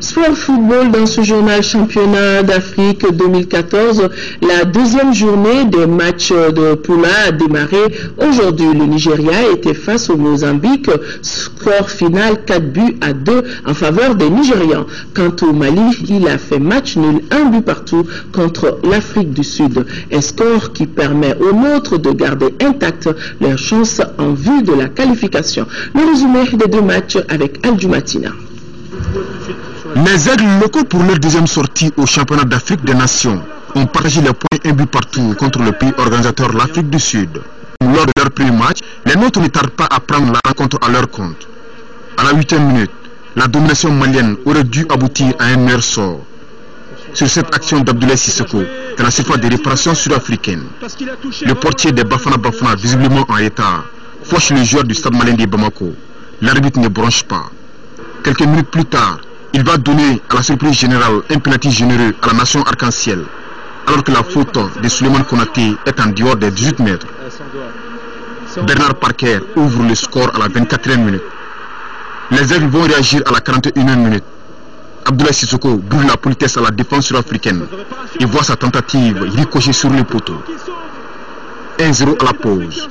Sport football dans ce journal championnat d'Afrique 2014. La deuxième journée des matchs de poule a démarré aujourd'hui. Le Nigeria était face au Mozambique. Score final 4-2 en faveur des Nigérians. Quant au Mali, il a fait match nul, 1 but partout contre l'Afrique du Sud. Un score qui permet aux nôtres de garder intacte leurs chances en vue de la qualification. Le résumé des deux matchs avec Al-Djouma Tina. Les aigles locaux pour leur deuxième sortie au championnat d'Afrique des Nations ont partagé les points un but partout contre le pays organisateur, l'Afrique du Sud. Lors de leur premier match, les nôtres ne tardent pas à prendre la rencontre à leur compte. À la 8e minute, la domination malienne aurait dû aboutir à un meilleur sort. Sur cette action d'Abdoulaye Sissoko, dans la surface de réparation sud-africaine, le portier des Bafana Bafana, visiblement en état, fauche le joueur du stade malien de Bamako. L'arbitre ne bronche pas. Quelques minutes plus tard, il va donner à la surprise générale un penalty généreux à la nation arc-en-ciel, alors que la faute de Souleymane Konaté est en dehors des 18 mètres. Bernard Parker ouvre le score à la 24e minute. Les aigles vont réagir à la 41e minute. Abdoulaye Sissoko brûle la politesse à la défense sud-africaine. Il voit sa tentative ricocher sur le poteau. 1-0 à la pause.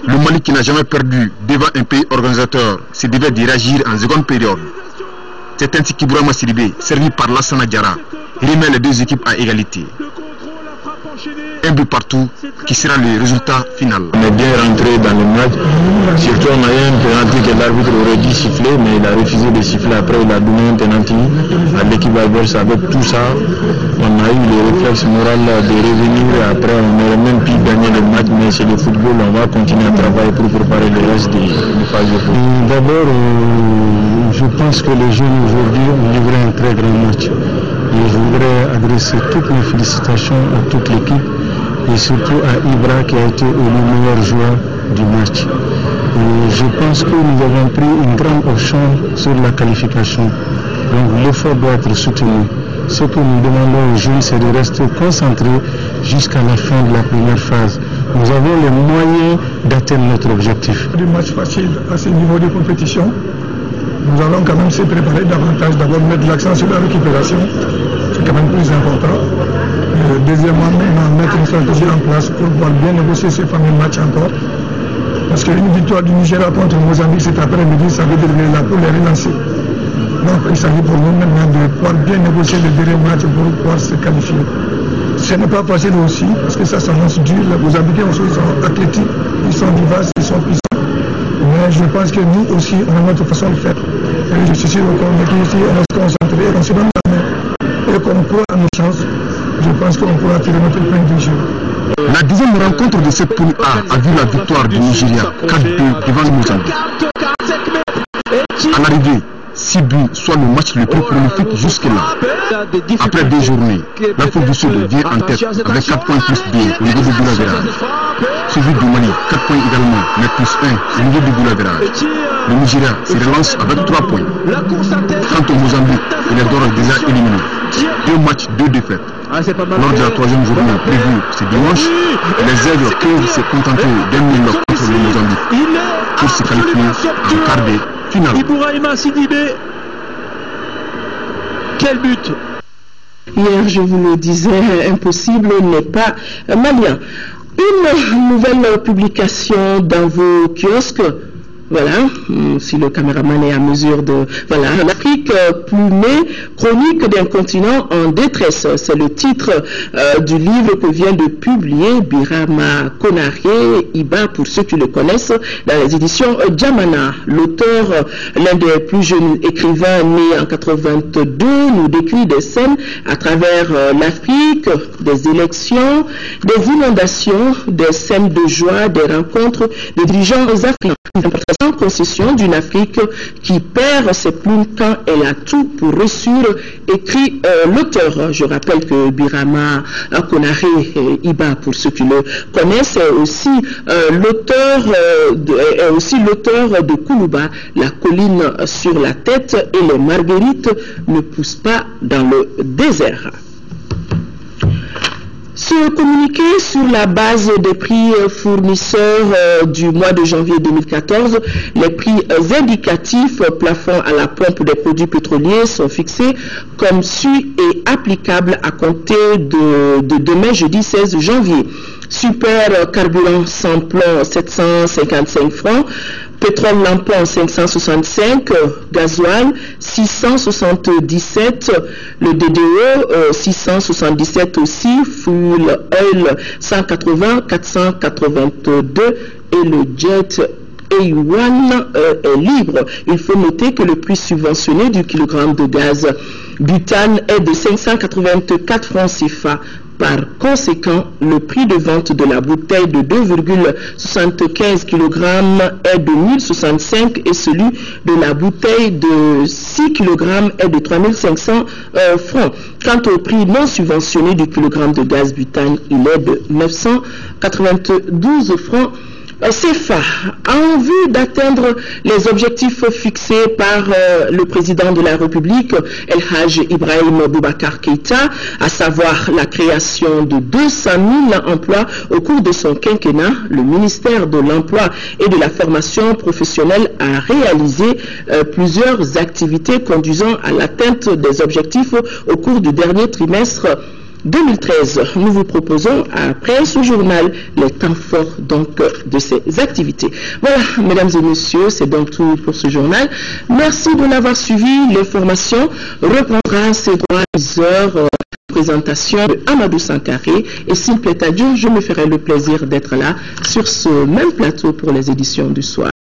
Le Mali, qui n'a jamais perdu devant un pays organisateur, se devait de réagir en seconde période. C'est ainsi qu'Ibrahima Sidibé, servi par Lassana Diarra, remet les deux équipes à égalité. Un but partout qui sera le résultat final. On est bien rentré dans le match, surtout on a eu un penalty que l'arbitre aurait dû siffler, mais il a refusé de siffler. Après il a donné un penalty à l'équipe adverse. Avec tout ça, on a eu le réflexe moral de revenir. Après on aurait même pu gagner le match, mais c'est le football, on va continuer à travailler pour préparer le reste du phase de football. D'abord, je pense que les jeunes aujourd'hui ont livré un très grand match. Et je voudrais adresser toutes mes félicitations à toute l'équipe et surtout à Ibra qui a été élu meilleur joueur du match. Et je pense que nous avons pris une grande option sur la qualification. Donc l'effort doit être soutenu. Ce que nous demandons aux jeunes, c'est de rester concentrés jusqu'à la fin de la première phase. Nous avons les moyens d'atteindre notre objectif. Du match facile à ce niveau de compétition. Nous allons quand même se préparer davantage, d'abord mettre l'accent sur la récupération, c'est quand même plus important. Deuxièmement, mettre une stratégie en place pour pouvoir bien négocier ce fameux match encore. Parce qu'une victoire du Nigeria contre Mozambique cet après-midi, ça veut dire là pour les relancer. Donc il s'agit pour nous maintenant de pouvoir bien négocier le dernier match pour pouvoir se qualifier. Ce n'est pas facile aussi, parce que ça s'annonce dur. Les Mozambicains aussi, ils sont athlétiques, ils sont vivaces, ils sont puissants. Mais je pense que nous aussi, on a notre façon de faire. Et je suis sûr qu'on est ici, on reste concentré, on se donne la main et qu'on croit à nos chances. Je pense qu'on pourra tirer notre épingle du jeu. La deuxième rencontre de cette poule A a vu la victoire du Nigeria 4-2 devant le Mozambique. À l'arrivée, 6 buts, soit le match le plus prolifique jusque-là. Après 2 journées, l'Afrique du Sud vient en tête avec 4 points plus 2 au niveau du Boulaverage. Suivi du Mali, 4 points également, mais plus 1 au niveau du Boulaverage. Le Nigeria se relance avec 3 points. Quant au Mozambique, il est d'ores déjà éliminé. 2 matchs, 2 défaites. Lors de la 3e journée prévue ce dimanche, les Aigles peuvent se contenter d'un nul contre le Mozambique pour se qualifier en quart de finale. Ibrahima Sidibé, quel but! Hier, je vous le disais, impossible n'est pas malien. Une nouvelle publication dans vos kiosques. Voilà, si le caméraman est à mesure de... Voilà, l'Afrique plumée, chronique d'un continent en détresse. C'est le titre du livre que vient de publier Birama Konaré Iba, pour ceux qui le connaissent, dans les éditions Djamana. L'auteur, l'un des plus jeunes écrivains nés en 82, nous décrit des scènes à travers l'Afrique, des élections, des inondations, des scènes de joie, des rencontres de dirigeants africains. Sans concession d'une Afrique qui perd ses plumes quand elle a tout pour réussir, écrit l'auteur. Je rappelle que Birama Konaré Iba, pour ceux qui le connaissent, est aussi l'auteur de Koulouba, la colline sur la tête et les marguerites ne poussent pas dans le désert. Se communiquer sur la base des prix fournisseurs du mois de janvier 2014, les prix indicatifs plafond à la pompe des produits pétroliers sont fixés comme suit et applicables à compter de demain jeudi 16 janvier. Super carburant sans plomb 755 francs, pétrole lampon 565, gasoil 677, le DDE 677 aussi, fuel oil 180, 482 et le jet A1 est libre. Il faut noter que le prix subventionné du kilogramme de gaz butane est de 584 francs CFA. Par conséquent, le prix de vente de la bouteille de 2,75 kg est de 1065 et celui de la bouteille de 6 kg est de 3500 francs. Quant au prix non subventionné du kilogramme de gaz butane, il est de 992 francs CFA. En vue d'atteindre les objectifs fixés par le président de la République, El Hadj Ibrahim Boubacar Keïta, à savoir la création de 200 000 emplois au cours de son quinquennat, le ministère de l'Emploi et de la formation professionnelle a réalisé plusieurs activités conduisant à l'atteinte des objectifs au cours du dernier trimestre 2013. Nous vous proposons après ce journal les temps forts donc de ces activités. Voilà, mesdames et messieurs, c'est donc tout pour ce journal. Merci de l'avoir suivi. L'information reprendra ses droits à 10 heures. Présentation de Amadou Sankaré, et s'il plaît à Dieu, je me ferai le plaisir d'être là sur ce même plateau pour les éditions du soir.